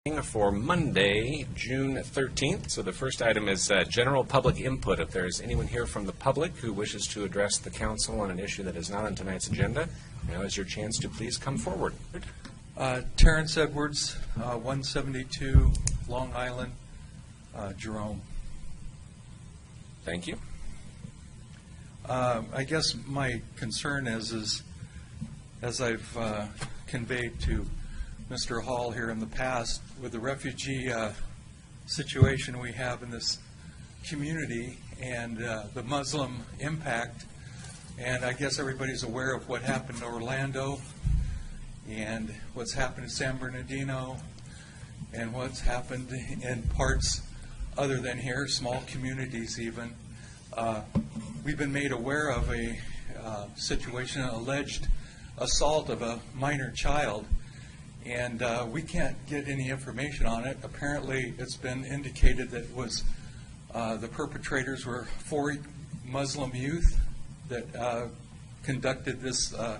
For Monday, June 13th. So the first item is general public input. If there's anyone here from the public who wishes to address the council on an issue that is not on tonight's agenda, now is your chance to please come forward. Terrence Edwards, 172 Long Island, Jerome. Thank you. I guess my concern is as I've conveyed to Mr. Hall here in the past, with the refugee situation we have in this community and the Muslim impact, and I guess everybody's aware of what happened in Orlando and what's happened in San Bernardino and what's happened in parts other than here, small communities even. We've been made aware of a situation, an alleged assault of a minor child, and we can't get any information on it. Apparently, it's been indicated that was the perpetrators were 4 Muslim youth that conducted this, I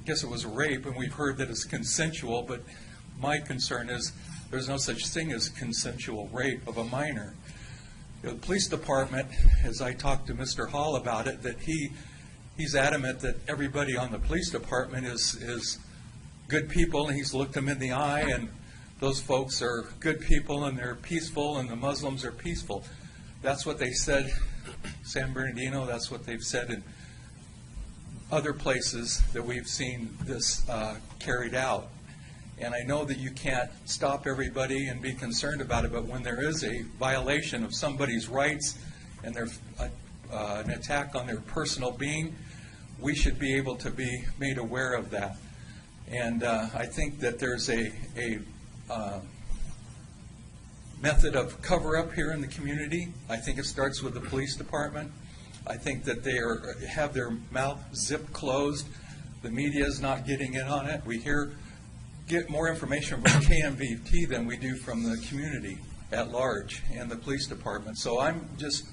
guess it was a rape, and we've heard that it's consensual, but my concern is there's no such thing as consensual rape of a minor. The police department, as I talked to Mr. Hall about it, that he's adamant that everybody on the police department is good people, and he's looked them in the eye, and those folks are good people and they're peaceful, and the Muslims are peaceful. That's what they said San Bernardino, that's what they've said in other places that we've seen this carried out. And I know that you can't stop everybody and be concerned about it, but when there is a violation of somebody's rights and there's an attack on their personal being, we should be able to be made aware of that. And I think that there's a method of cover-up here in the community. I think it starts with the police department. I think that they have their mouth zip closed. The media is not getting in on it. We get more information from KMVT than we do from the community at large and the police department. So I'm just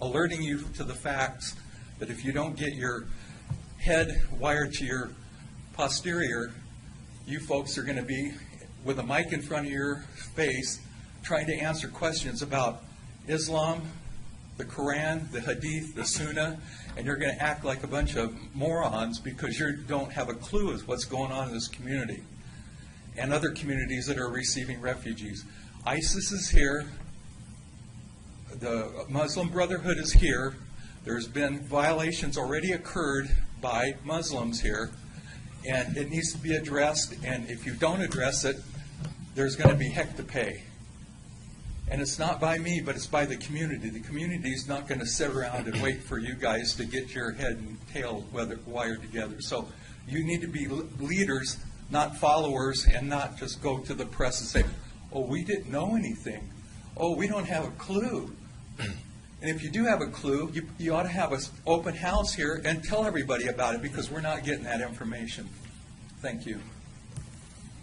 alerting you to the facts that if you don't get your head wired to your posterior, you folks are going to be with a mic in front of your face trying to answer questions about Islam, the Quran, the Hadith, the Sunnah, and you're going to act like a bunch of morons because you don't have a clue as what's going on in this community and other communities that are receiving refugees. ISIS is here. The Muslim Brotherhood is here. There's been violations already occurred by Muslims here, and it needs to be addressed, and if you don't address it, there's going to be heck to pay. And it's not by me, but it's by the community. The community is not going to sit around and wait for you guys to get your head and tail wired together. So you need to be leaders, not followers, and not just go to the press and say, oh, we didn't know anything. Oh, we don't have a clue. And if you do have a clue, you ought to have an open house here and tell everybody about it, because we're not getting that information. Thank you.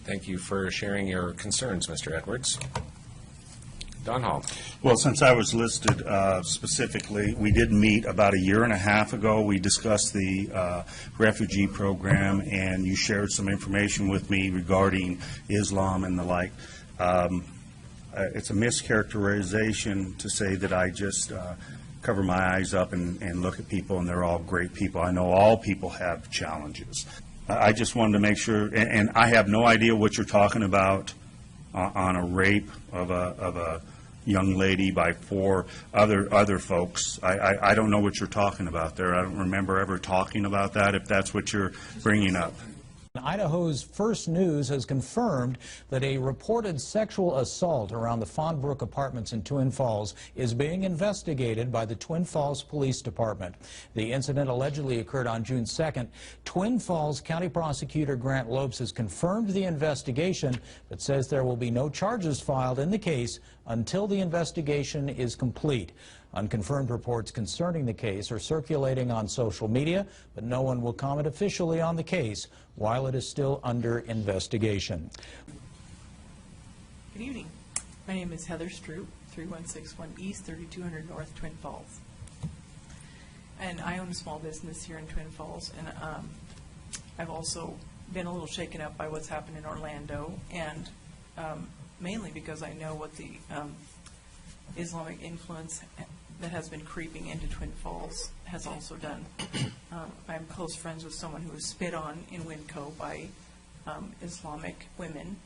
Thank you for sharing your concerns, Mr. Edwards. Don Hall. Well, since I was listed specifically, we did meet about 1.5 years ago. We discussed the refugee program, and you shared some information with me regarding Islam and the like. It's a mischaracterization to say that I just cover my eyes up and look at people and they're all great people. I know all people have challenges. I just wanted to make sure, and I have no idea what you're talking about on a rape of a young lady by 4 other folks. I don't know what you're talking about there. I don't remember ever talking about that, if that's what you're bringing up. Idaho's First News has confirmed that a reported sexual assault around the Fawnbrook Apartments in Twin Falls is being investigated by the Twin Falls Police Department. The incident allegedly occurred on June 2nd. Twin Falls County Prosecutor Grant Lopes has confirmed the investigation, but says there will be no charges filed in the case until the investigation is complete. Unconfirmed reports concerning the case are circulating on social media, but no one will comment officially on the case while it is still under investigation. Good evening. My name is Heather Stroop, 3161 East, 3200 North, Twin Falls. And I own a small business here in Twin Falls, and I've also been a little shaken up by what's happened in Orlando, and mainly because I know what the Islamic influence that has been creeping into Twin Falls has also done. I'm close friends with someone who was spit on in Winco by Islamic women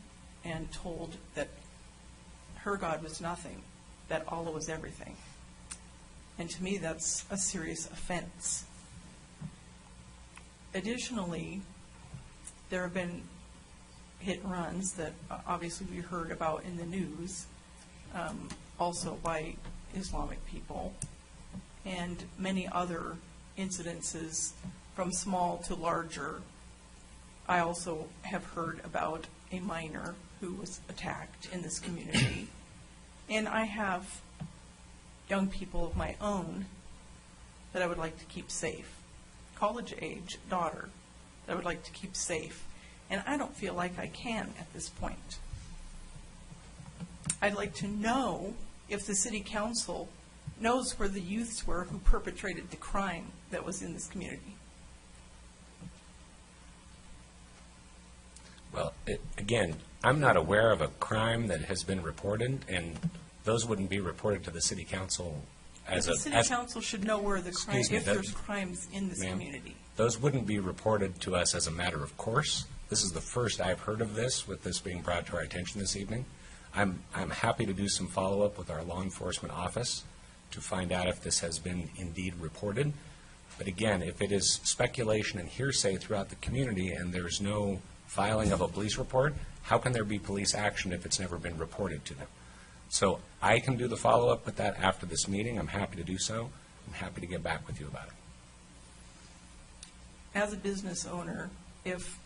and told that her God was nothing, that Allah was everything. And to me, that's a serious offense. Additionally, there have been hit and runs that obviously we heard about in the news, also by Islamic people, and many other incidences from small to larger. I also have heard about a minor who was attacked in this community. And I have young people of my own that I would like to keep safe. College-age daughter that I would like to keep safe. And I don't feel like I can at this point. I'd like to know if the city council knows where the youths were who perpetrated the crime that was in this community. Well, again, I'm not aware of a crime that has been reported, and those wouldn't be reported to the city council as a... The city council should know where the crime, Excuse me, if there's crimes in this ma'am, community. Those wouldn't be reported to us as a matter of course. This is the first I've heard of this, with this being brought to our attention this evening. I'm happy to do some follow-up with our law enforcement office to find out if this has been indeed reported. But again, if it is speculation and hearsay throughout the community and there's no filing of a police report, how can there be police action if it's never been reported to them? So I can do the follow-up with that after this meeting. I'm happy to do so. I'm happy to get back with you about it. As a business owner, if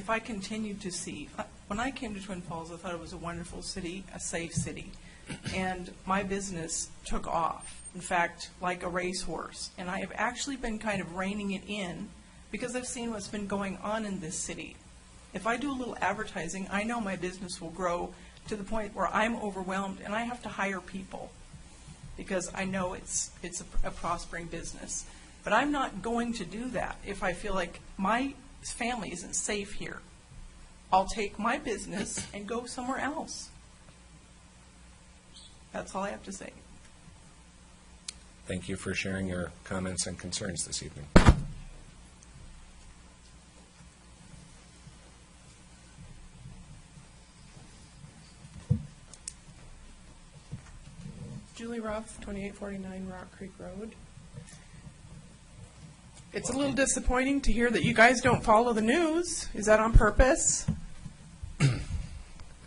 I continue to see, when I came to Twin Falls, I thought it was a wonderful city, a safe city, and my business took off, in fact, like a racehorse. And I have actually been kind of reining it in because I've seen what's been going on in this city. If I do a little advertising, I know my business will grow to the point where I'm overwhelmed and I have to hire people because I know it's a prospering business. But I'm not going to do that if I feel like my family isn't safe here. I'll take my business and go somewhere else. That's all I have to say. Thank you for sharing your comments and concerns this evening. Julie Ruff, 2849 Rock Creek Road. It's a little disappointing to hear that you guys don't follow the news. Is that on purpose?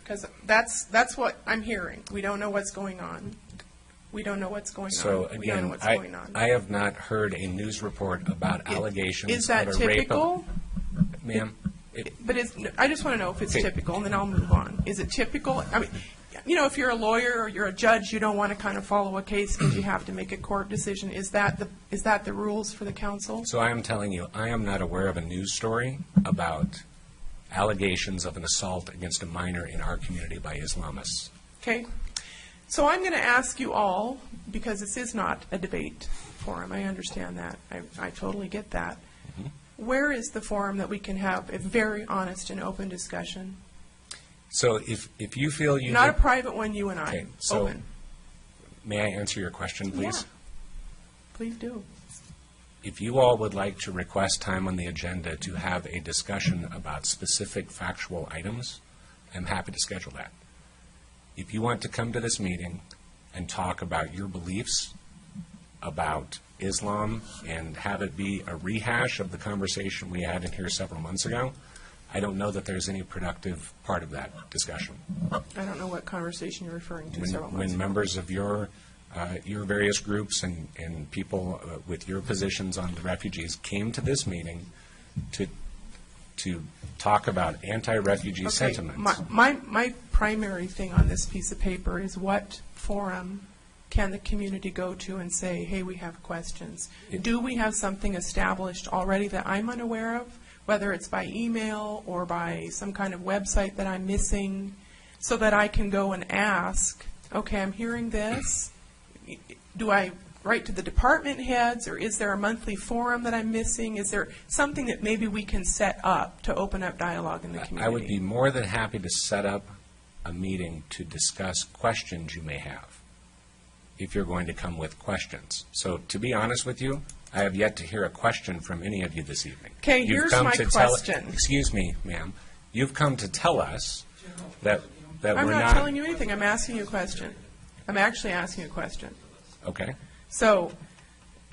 Because that's what I'm hearing. We don't know what's going on. We don't know what's going So on. We don't know again, what's going on. I have not heard a news report about allegations Is that of a rape typical? Ma'am, But I just want to know if it's Okay. typical, and then I'll move on. Is it typical? I mean, you know, if you're a lawyer or you're a judge, you don't want to kind of follow a case because you have to make a court decision. Is that the rules for the council? so I am telling you, I am not aware of a news story about allegations of an assault against a minor in our community by Islamists. Okay. So I'm going to ask you all, because this is not a debate forum, I understand that. I totally get that. Where is the forum that we can have a very honest and open discussion? So if you feel you Not a need- private one, you and I. Okay, so Open. may I answer your question, please? Yeah. Please do. If you all would like to request time on the agenda to have a discussion about specific factual items, I'm happy to schedule that. If you want to come to this meeting and talk about your beliefs about Islam and have it be a rehash of the conversation we had in here several months ago, I don't know that there's any productive part of that discussion. I don't know what conversation you're referring to several months When ago. members of your various groups and people with your positions on the refugees came to this meeting to talk about anti-refugee Okay, sentiments. My primary thing on this piece of paper is what forum can the community go to and say, hey, we have questions? Do we have something established already that I'm unaware of, whether it's by email or by some kind of website that I'm missing, so that I can go and ask, okay, I'm hearing this. Do I write to the department heads, or is there a monthly forum that I'm missing? Is there something that maybe we can set up to open up dialogue in the community? I would be more than happy to set up a meeting to discuss questions you may have, if you're going to come with questions. So to be honest with you, I have yet to hear a question from any of you this evening. Okay, You've here's come my to tell- question. Excuse me, ma'am. You've come to tell us that I'm we're not telling you anything. I'm asking you a question. I'm actually asking you a question. Okay. So,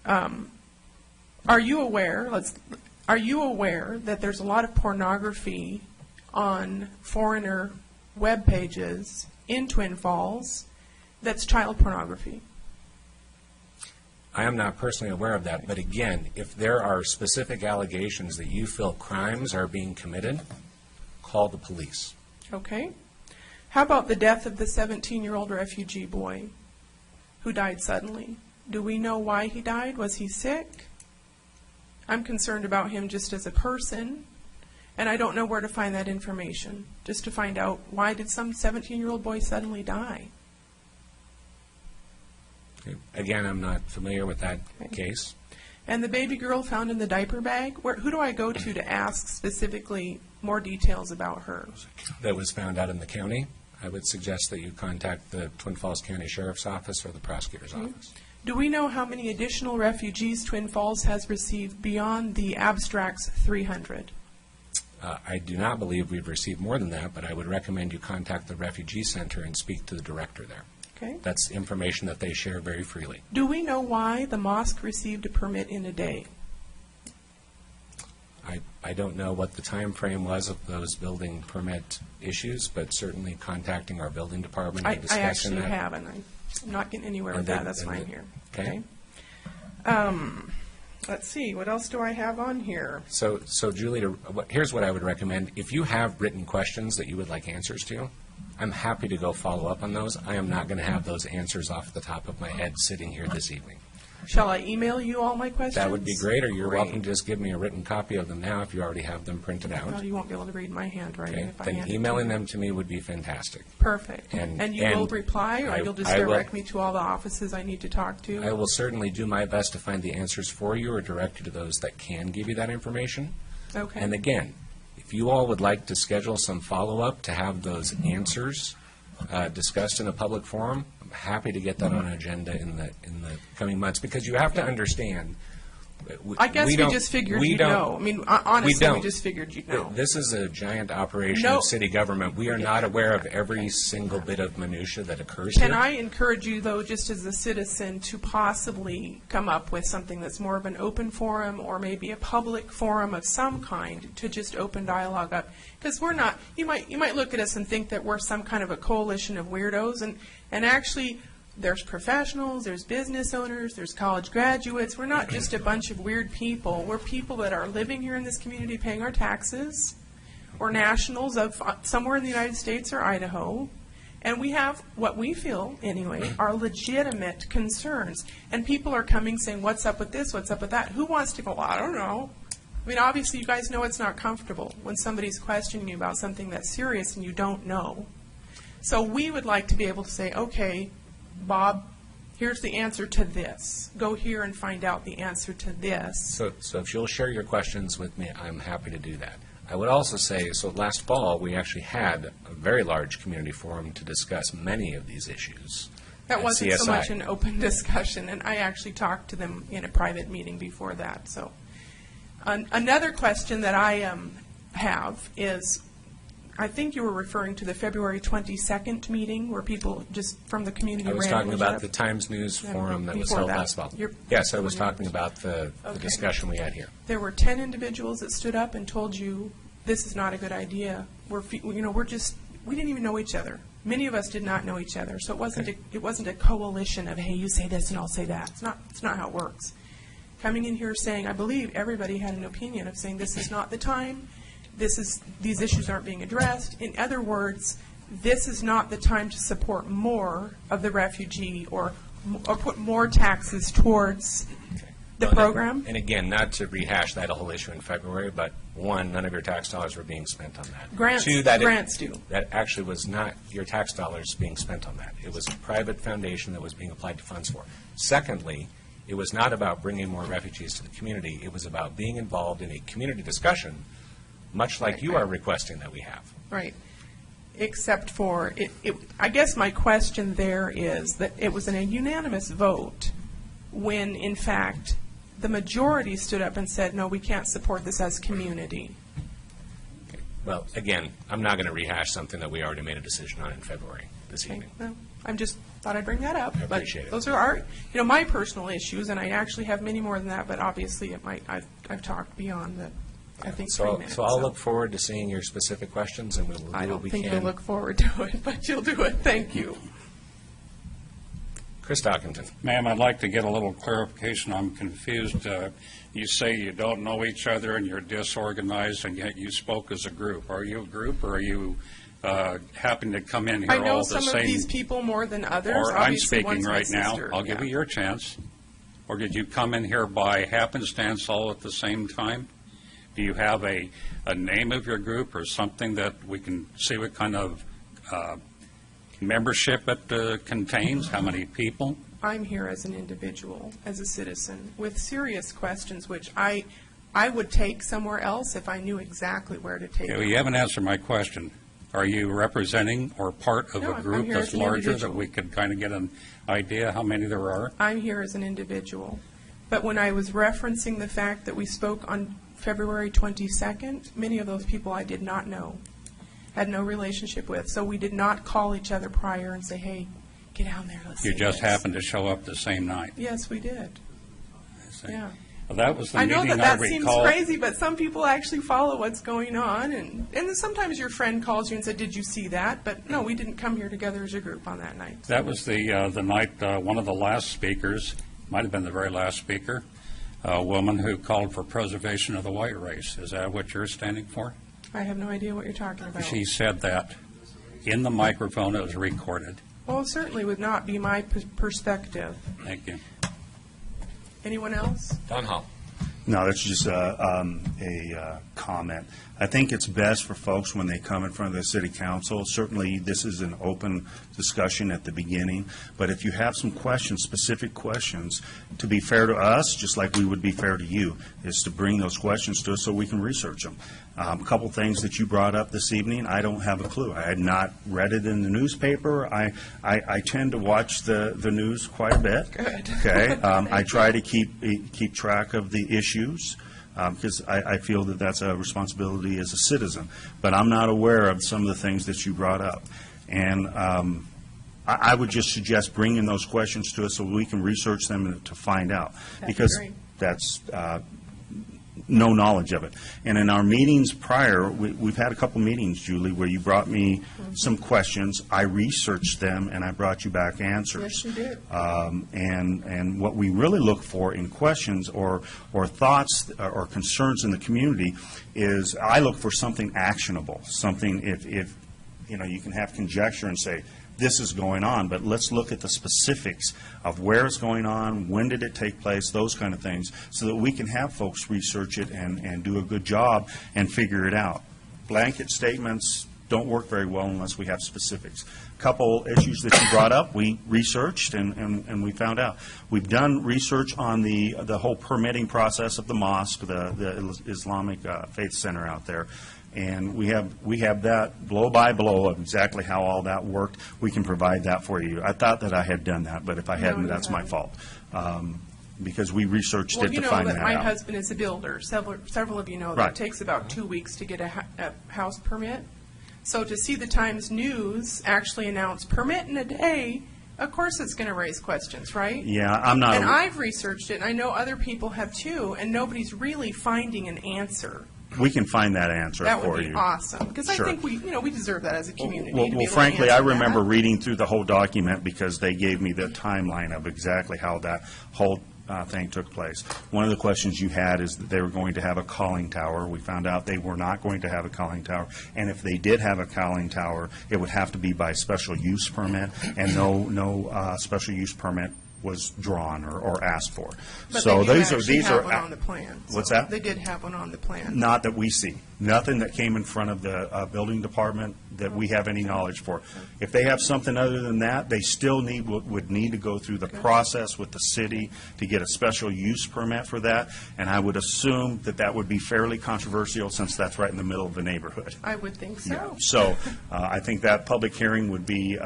are you aware that there's a lot of pornography on foreigner web pages in Twin Falls that's child pornography? I am not personally aware of that, but again, if there are specific allegations that you feel crimes are being committed, call the police. Okay. How about the death of the 17-year-old refugee boy who died suddenly? Do we know why he died? Was he sick? I'm concerned about him just as a person, and I don't know where to find that information, just to find out why did some 17-year-old boy suddenly die? Okay. Again, I'm not familiar with that Okay. case. And the baby girl found in the diaper bag, who do I go to ask specifically more details about her? That was found out in the county. I would suggest that you contact the Twin Falls County Sheriff's Office or the prosecutor's office. Do we know how many additional refugees Twin Falls has received beyond the abstract's 300? I do not believe we've received more than that, but I would recommend you contact the Refugee Center and speak to the director there. Okay. That's information that they share very freely. Do we know why the mosque received a permit in a day? I don't know what the time frame was of those building permit issues, but certainly contacting our building department I and discussing actually that. have, and I'm not getting anywhere with And that. then- That's and fine then- here. okay. Let's see, what else do I have on here? So Julie, here's what I would recommend. If you have written questions that you would like answers to, I'm happy to go follow up on those. I am not going to have those answers off the top of my head sitting here this evening. Shall I email you all my questions? That would be great, or you're Great. welcome to just give me a written copy of them now if you already have them printed out. Well, you won't be able to read my handwriting Okay, if I then hand it to emailing you. them to me would be fantastic. Perfect. and- you will and reply, or you'll just I will- direct me to all the offices I need to talk to? I will certainly do my best to find the answers for you or direct you to those that can give you that information. Okay. And again, if you all would like to schedule some follow-up to have those answers discussed in a public forum, I'm happy to get that on an agenda in the coming months, because you have to understand. I guess we don't- just figured we you'd don't- know. I mean, honestly, we don't. just figured you'd know. This is a giant operation No. of city government. We are not aware of every single bit of minutia that occurs here. Can I encourage you, though, just as a citizen, to possibly come up with something that's more of an open forum, or maybe a public forum of some kind, to just open dialogue up? Because we're not, you might look at us and think that we're some kind of a coalition of weirdos, and actually, there's professionals, there's business owners, there's college graduates. We're not just a bunch of weird people. We're people that are living here in this community, paying our taxes. We're nationals of somewhere in the United States or Idaho. And we have, what we feel anyway, are legitimate concerns. And people are coming saying, what's up with this, what's up with that? Who wants to go, well, I don't know. I mean, obviously, you guys know it's not comfortable when somebody's questioning you about something that's serious and you don't know. So we would like to be able to say, okay, Bob, here's the answer to this. Go here and find out the answer to this. So if you'll share your questions with me, I'm happy to do that. I would also say, so last fall, we actually had a very large community forum to discuss many of these issues. That at wasn't so CSI. much an open discussion, and I actually talked to them in a private meeting before that. So, another question that I have is, I think you were referring to the February 22nd meeting where people just from the community I was randomly talking showed about up. the Times News Yeah, forum that was before held that. last fall. You're- Yes, I was talking about the Okay. discussion we had here. There were 10 individuals that stood up and told you, this is not a good idea. We didn't even know each other. Many of us did not know each other. So it wasn't a coalition of, hey, you say this and I'll say that. It's not how it works. Coming in here saying, I believe everybody had an opinion of saying this is not the time. These issues aren't being addressed. In other words, this is not the time to support more of the refugee or put more taxes towards The Well, and- program? And again, not to rehash that whole issue in February, but one, none of your tax dollars were being spent on that. Grants- Two, that grants do. That actually was not your tax dollars being spent on that. It was a private foundation that was being applied to funds for. Secondly, it was not about bringing more refugees to the community. It was about being involved in a community discussion, much like you are requesting that we have. Right. Except for, I guess my question there is that it was a unanimous vote when, in fact, the majority stood up and said, no, we can't support this as community. Well, again, I'm not going to rehash something that we already made a decision on in February this Okay, evening. well, I'm just, thought I'd bring that up. I appreciate it. But those are our, my personal issues, and I actually have many more than that, but obviously it might, I've talked beyond the, I think, 3 minutes. So I'll look forward to seeing your specific questions, and we'll do I what don't we think can. you'll look forward to it, but you'll do it. Thank you. Chris Dockington. Ma'am, I'd like to get a little clarification. I'm confused. You say you don't know each other and you're disorganized, and yet you spoke as a group. Are you a group, or are you happen to come in here I all know the some same? of these people more than others. Or I'm Obviously, speaking one's my right now. sister. I'll give you your chance. Or did you come in here by happenstance all at the same time? Do you have a name of your group or something that we can see what kind of membership it contains? How many people? I'm here as an individual, as a citizen, with serious questions, which I would take somewhere else if I knew exactly where to take Well, them. you haven't answered my question. Are you representing or part of No, a I'm group here that's as an larger that individual. we could kind of get an idea how many there are? I'm here as an individual. But when I was referencing the fact that we spoke on February 22nd, many of those people I did not know, had no relationship with. So we did not call each other prior and say, hey, get down there, let's You say just this. happened to show up the same night. Yes, we did. I see. Yeah. Well, that was the I know meeting that I that seems recall. crazy, but some people actually follow what's going on, and then sometimes your friend calls you and said, did you see that? But no, we didn't come here together as a group on that night. That was the night, one of the last speakers, might have been the very last speaker, a woman who called for preservation of the white race. Is that what you're standing for? I have no idea what you're talking about. She said that in the microphone. It was recorded. Well, it certainly would not be my perspective. Thank you. Anyone else? Don Hall. No, that's just a comment. I think it's best for folks when they come in front of the city council. Certainly, this is an open discussion at the beginning, but if you have some questions, specific questions, to be fair to us, just like we would be fair to you, is to bring those questions to us so we can research them. A couple things that you brought up this evening, I don't have a clue. I had not read it in the newspaper. I tend to watch the news quite a bit. Good. Okay? I try to keep track of the issues, because I feel that that's a responsibility as a citizen. But I'm not aware of some of the things that you brought up. And I would just suggest bringing those questions to us so we can research them to find out. That'd be Because great. that's no knowledge of it. And in our meetings prior, we've had a couple meetings, Julie, where you brought me some questions. I researched them, and I brought you back answers. Yes, you did. And what we really look for in questions or thoughts or concerns in the community is, I look for something actionable, something if you can have conjecture and say, this is going on, but let's look at the specifics of where it's going on, when did it take place, those kind of things, so that we can have folks research it and do a good job and figure it out. Blanket statements don't work very well unless we have specifics. Couple issues that you brought up, we researched and we found out. We've done research on the whole permitting process of the mosque, the Islamic Faith Center out there. And we have that blow by blow of exactly how all that worked. We can provide that for you. I thought that I had done that, but if I hadn't, you that's my haven't. fault. Because we researched Well, it you to know find that that my out. husband is a builder. Several of you know that. Right. It takes about 2 weeks to get a house permit. So to see the Times News actually announce permit in a day, of course it's going to raise questions, right? Yeah, I'm not. And I've researched it, and I know other people have too, and nobody's really finding an answer. We can find that answer That for would be you. awesome, because I Sure. think we deserve that as a community. Well, to be well, able to frankly, I answer remember that. reading through the whole document because they gave me the timeline of exactly how that whole thing took place. One of the questions you had is that they were going to have a calling tower. We found out they were not going to have a calling tower, and if they did have a calling tower, it would have to be by special use permit, and no special use permit was drawn or asked for. But So they do these actually are have one on the plan. What's that? They did have one on the plan. Not that we see. Nothing that came in front of the building department that we have any knowledge for. If they have something other than that, they still would need to go through the process with the city to get a special use permit for that, and I would assume that that would be fairly controversial since that's right in the middle of the neighborhood. I would think so. So I think that public hearing would be,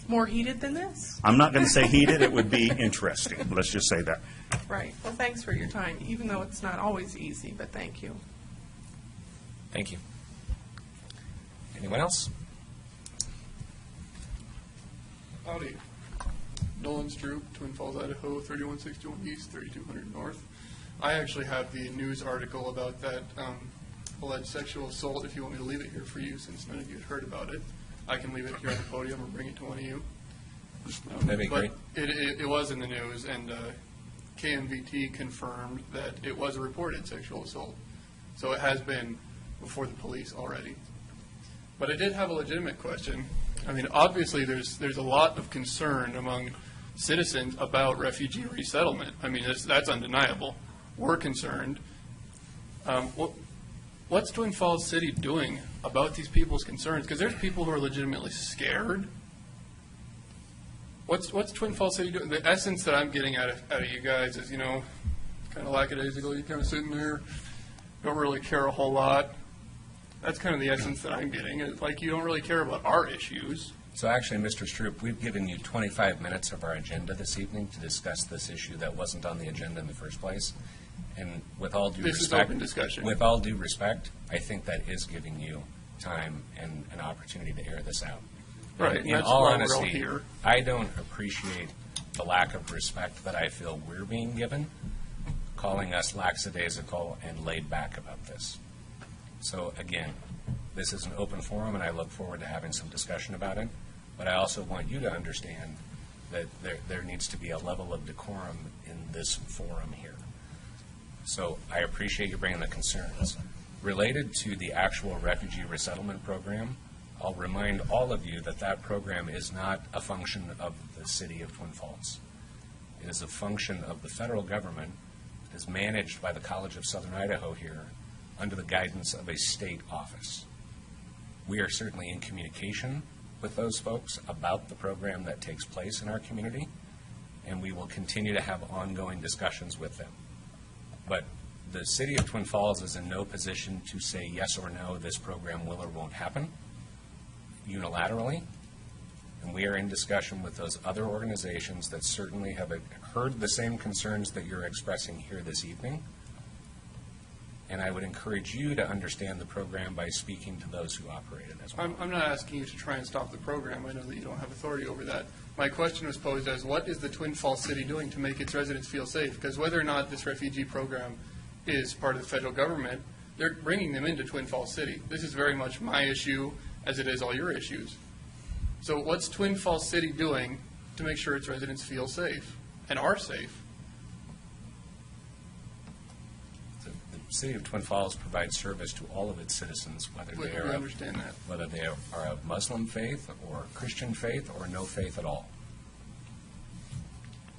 More heated than this? I'm not going to say heated, it would be interesting. Let's just say that. Right. Well, thanks for your time, even though it's not always easy, but thank you. Thank you. Anyone else? Howdy. Nolan Stroop, Twin Falls, Idaho, 3161 East, 3200 North. I actually have the news article about that alleged sexual assault, if you want me to leave it here for you, since none of you had heard about it. I can leave it here on the podium or bring it to one of you. That'd be great. But it was in the news, and KMVT confirmed that it was a reported sexual assault. So it has been before the police already. But I did have a legitimate question. I mean, obviously, there's a lot of concern among citizens about refugee resettlement. I mean, that's undeniable. We're concerned. What's Twin Falls City doing about these people's concerns? Because there's people who are legitimately scared. What's Twin Falls City doing? The essence that I'm getting out of you guys is, kind of lackadaisical. You kind of sitting there, don't really care a whole lot. That's kind of the essence that I'm getting. It's like you don't really care about our issues. So actually, Mr. Stroop, we've given you 25 minutes of our agenda this evening to discuss this issue that wasn't on the agenda in the first place. And with all due This is respect, open discussion. with all due respect, I think that is giving you time and an opportunity to air this out. Right, In and that's all why we're all honesty, here. I don't appreciate the lack of respect that I feel we're being given, calling us lackadaisical and laid back about this. So again, this is an open forum, and I look forward to having some discussion about it. But I also want you to understand that there needs to be a level of decorum in this forum here. So I appreciate you bringing the concerns. Related to the actual refugee resettlement program, I'll remind all of you that that program is not a function of the city of Twin Falls. It is a function of the federal government. It is managed by the College of Southern Idaho here under the guidance of a state office. We are certainly in communication with those folks about the program that takes place in our community, and we will continue to have ongoing discussions with them. But the city of Twin Falls is in no position to say yes or no, this program will or won't happen unilaterally. And we are in discussion with those other organizations that certainly have heard the same concerns that you're expressing here this evening. And I would encourage you to understand the program by speaking to those who operate it as well. I'm not asking you to try and stop the program. I know that you don't have authority over that. My question was posed as, what is the Twin Falls City doing to make its residents feel safe? Because whether or not this refugee program is part of the federal government, they're bringing them into Twin Falls City. This is very much my issue, as it is all your issues. So what's Twin Falls City doing to make sure its residents feel safe and are safe? The city of Twin Falls provides service to all of its citizens, whether We they are understand that. whether they are of Muslim faith or Christian faith or no faith at all.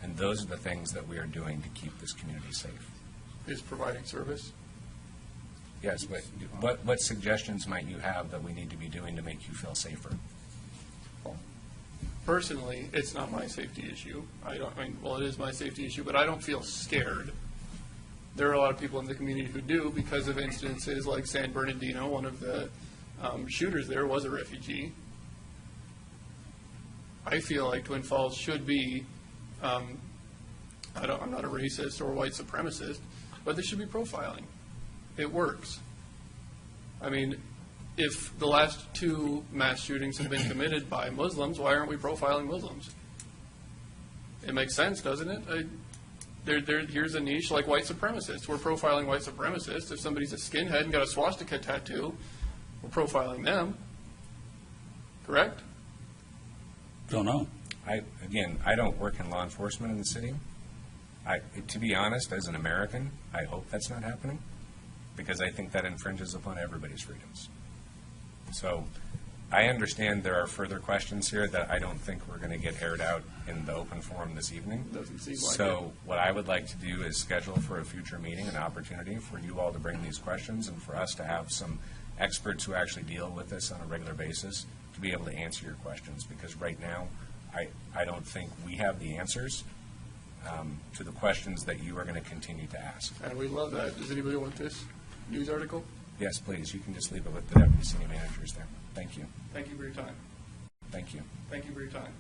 And those are the things that we are doing to keep this community safe. Is providing service. Yes, but what suggestions might you have that we need to be doing to make you feel safer? Personally, it's not my safety issue. Well, it is my safety issue, but I don't feel scared. There are a lot of people in the community who do because of instances like San Bernardino. One of the shooters there was a refugee. I feel like Twin Falls should be, I'm not a racist or white supremacist, but there should be profiling. It works. I mean, if the last 2 mass shootings have been committed by Muslims, why aren't we profiling Muslims? It makes sense, doesn't it? Here's a niche like white supremacists. We're profiling white supremacists. If somebody's a skinhead and got a swastika tattoo, we're profiling them. Correct? Don't know. I don't work in law enforcement in the city. To be honest, as an American, I hope that's not happening because I think that infringes upon everybody's freedoms. So I understand there are further questions here that I don't think we're going to get aired out in the open forum this evening. Doesn't seem like So what I would like to do is schedule for a future meeting an opportunity for you all to bring these questions and for us to have some experts who actually deal with this on a regular basis to be able to answer your questions. Because right now, I don't think we have the answers to the questions that you are going to continue to ask. And we love that. Does anybody want this news article? Yes, please, you can just leave it with the deputy city managers there. Thank you. Thank you for your time. Thank you. Thank you for your time.